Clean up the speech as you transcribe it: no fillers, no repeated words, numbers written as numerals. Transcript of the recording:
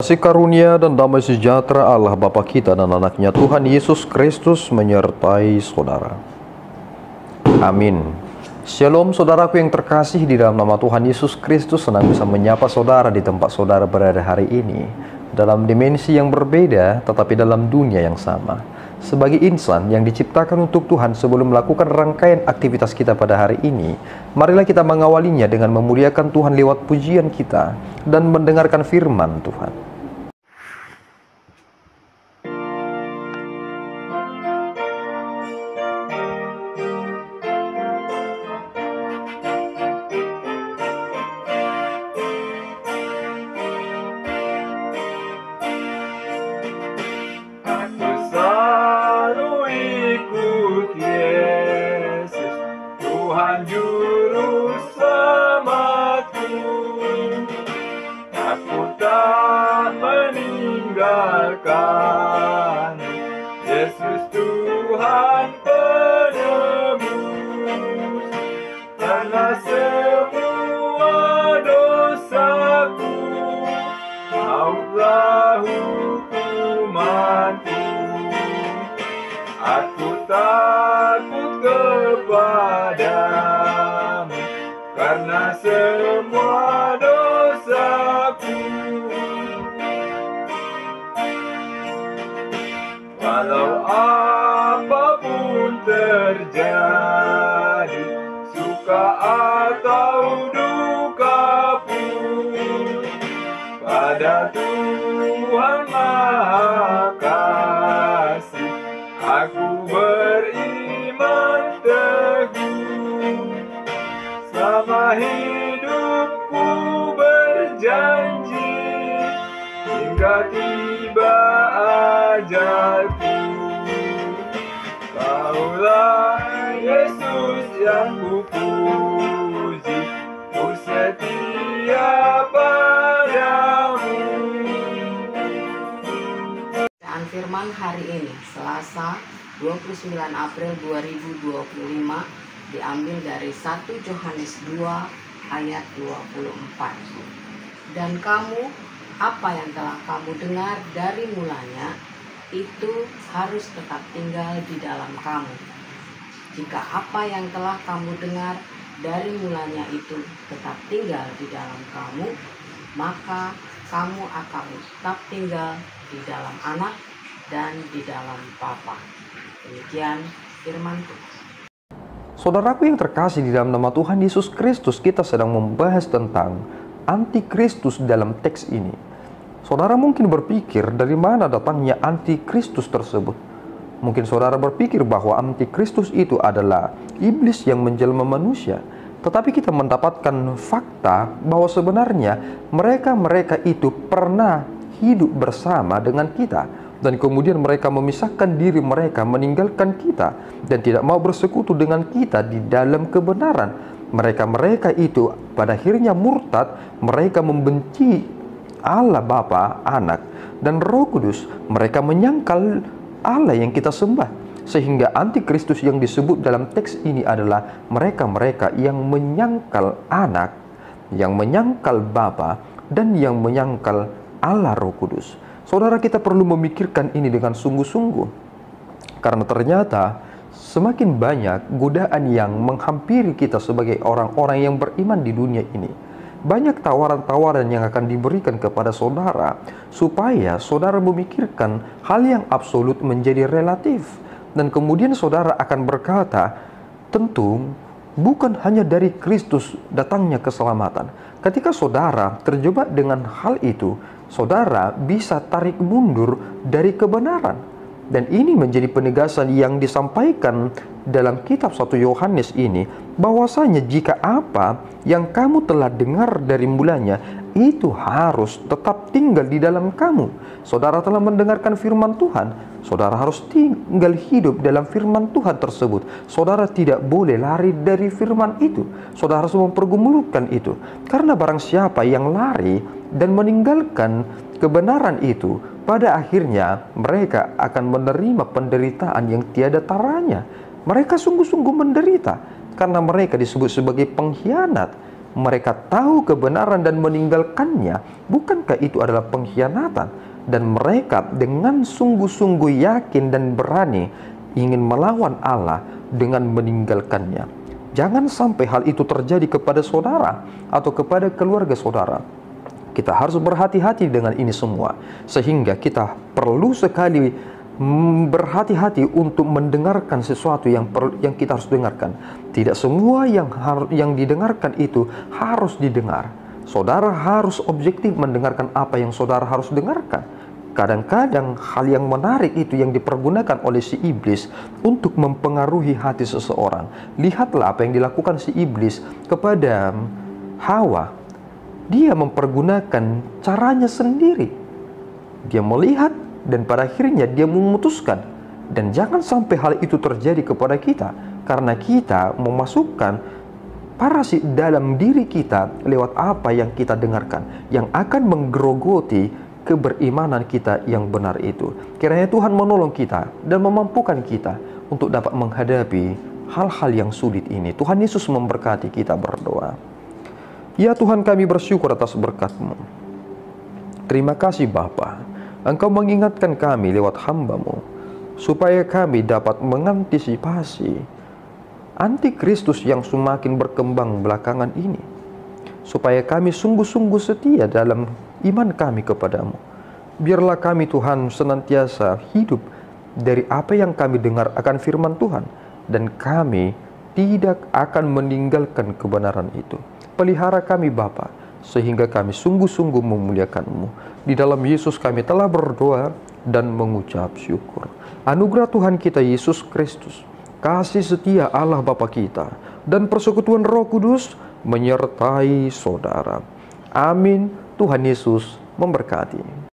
Kasih karunia dan damai sejahtera Allah Bapa kita dan anaknya Tuhan Yesus Kristus menyertai saudara. Amin. Shalom saudaraku yang terkasih, di dalam nama Tuhan Yesus Kristus senang bisa menyapa saudara di tempat saudara berada hari ini, dalam dimensi yang berbeda tetapi dalam dunia yang sama. Sebagai insan yang diciptakan untuk Tuhan, sebelum melakukan rangkaian aktivitas kita pada hari ini, marilah kita mengawalinya dengan memuliakan Tuhan lewat pujian kita dan mendengarkan firman Tuhan. Yesus Tuhan penebus, karena semua dosaku, mautlah hukumanku. Aku takut kepadamu, karena semua dosaku. Walau apapun terjadi, suka atau duka pun, pada Tuhan Maha Kasih aku beriman teguh. Selama hidupku berjanji, hingga tiba ajalku, Kaulah Yesus yang kupuji, ku setia padamu. Bacaan firman hari ini, Selasa 29 April 2025, diambil dari 1 Yohanes 2 ayat 24. Dan kamu, apa yang telah kamu dengar dari mulanya, itu harus tetap tinggal di dalam kamu. Jika apa yang telah kamu dengar dari mulanya itu tetap tinggal di dalam kamu, maka kamu akan tetap tinggal di dalam Anak dan di dalam Bapa. Demikian firman Tuhan. Saudaraku yang terkasih, di dalam nama Tuhan Yesus Kristus, kita sedang membahas tentang antikristus dalam teks ini. Saudara mungkin berpikir, dari mana datangnya antikristus tersebut? Mungkin saudara berpikir bahwa antikristus itu adalah iblis yang menjelma manusia. Tetapi kita mendapatkan fakta bahwa sebenarnya mereka itu pernah hidup bersama dengan kita, dan kemudian mereka memisahkan diri mereka, meninggalkan kita, dan tidak mau bersekutu dengan kita di dalam kebenaran. Mereka itu pada akhirnya murtad. Mereka membenci Allah Bapa, Anak, dan Roh Kudus. Mereka menyangkal Allah yang kita sembah. Sehingga antikristus yang disebut dalam teks ini adalah mereka yang menyangkal Anak, yang menyangkal Bapa, dan yang menyangkal Allah Roh Kudus. Saudara, kita perlu memikirkan ini dengan sungguh-sungguh, karena ternyata semakin banyak godaan yang menghampiri kita sebagai orang-orang yang beriman di dunia ini. Banyak tawaran-tawaran yang akan diberikan kepada saudara, supaya saudara memikirkan hal yang absolut menjadi relatif. Dan kemudian saudara akan berkata, tentu bukan hanya dari Kristus datangnya keselamatan. Ketika saudara terjebak dengan hal itu, saudara bisa tarik mundur dari kebenaran. Dan ini menjadi penegasan yang disampaikan dalam kitab 1 Yohanes ini, bahwasanya jika apa yang kamu telah dengar dari mulanya itu harus tetap tinggal di dalam kamu. Saudara telah mendengarkan firman Tuhan, saudara harus tinggal hidup dalam firman Tuhan tersebut. Saudara tidak boleh lari dari firman itu. Saudara harus mempergumulkan itu, karena barang siapa yang lari dan meninggalkan kebenaran itu, pada akhirnya mereka akan menerima penderitaan yang tiada taranya. Mereka sungguh-sungguh menderita karena mereka disebut sebagai pengkhianat. mereka tahu kebenaran dan meninggalkannya, bukankah itu adalah pengkhianatan? Dan mereka dengan sungguh-sungguh yakin dan berani ingin melawan Allah dengan meninggalkannya. Jangan sampai hal itu terjadi kepada saudara atau kepada keluarga saudara. Kita harus berhati-hati dengan ini semua, sehingga kita perlu sekali berhati-hati untuk mendengarkan sesuatu yang kita harus dengarkan. Tidak semua yang didengarkan itu harus didengar. Saudara harus objektif mendengarkan apa yang saudara harus dengarkan. Kadang-kadang hal yang menarik itu yang dipergunakan oleh si iblis untuk mempengaruhi hati seseorang. Lihatlah apa yang dilakukan si iblis kepada Hawa. Dia mempergunakan caranya sendiri. Dia melihat dan pada akhirnya dia memutuskan. Dan jangan sampai hal itu terjadi kepada kita, karena kita memasukkan parasit dalam diri kita lewat apa yang kita dengarkan, yang akan menggerogoti keberimanan kita yang benar itu. Kiranya Tuhan menolong kita dan memampukan kita untuk dapat menghadapi hal-hal yang sulit ini. Tuhan Yesus memberkati kita, berdoa. Ya Tuhan, kami bersyukur atas berkat-Mu. Terima kasih Bapa, Engkau mengingatkan kami lewat hamba-Mu, supaya kami dapat mengantisipasi antikristus yang semakin berkembang belakangan ini, supaya kami sungguh-sungguh setia dalam iman kami kepadamu. Biarlah kami Tuhan senantiasa hidup dari apa yang kami dengar akan firman Tuhan, dan kami tidak akan meninggalkan kebenaran itu. Pelihara kami Bapa, sehingga kami sungguh-sungguh memuliakan-Mu. Di dalam Yesus kami telah berdoa dan mengucap syukur. Anugerah Tuhan kita Yesus Kristus, kasih setia Allah Bapa kita, dan persekutuan Roh Kudus menyertai saudara. Amin. Tuhan Yesus memberkati.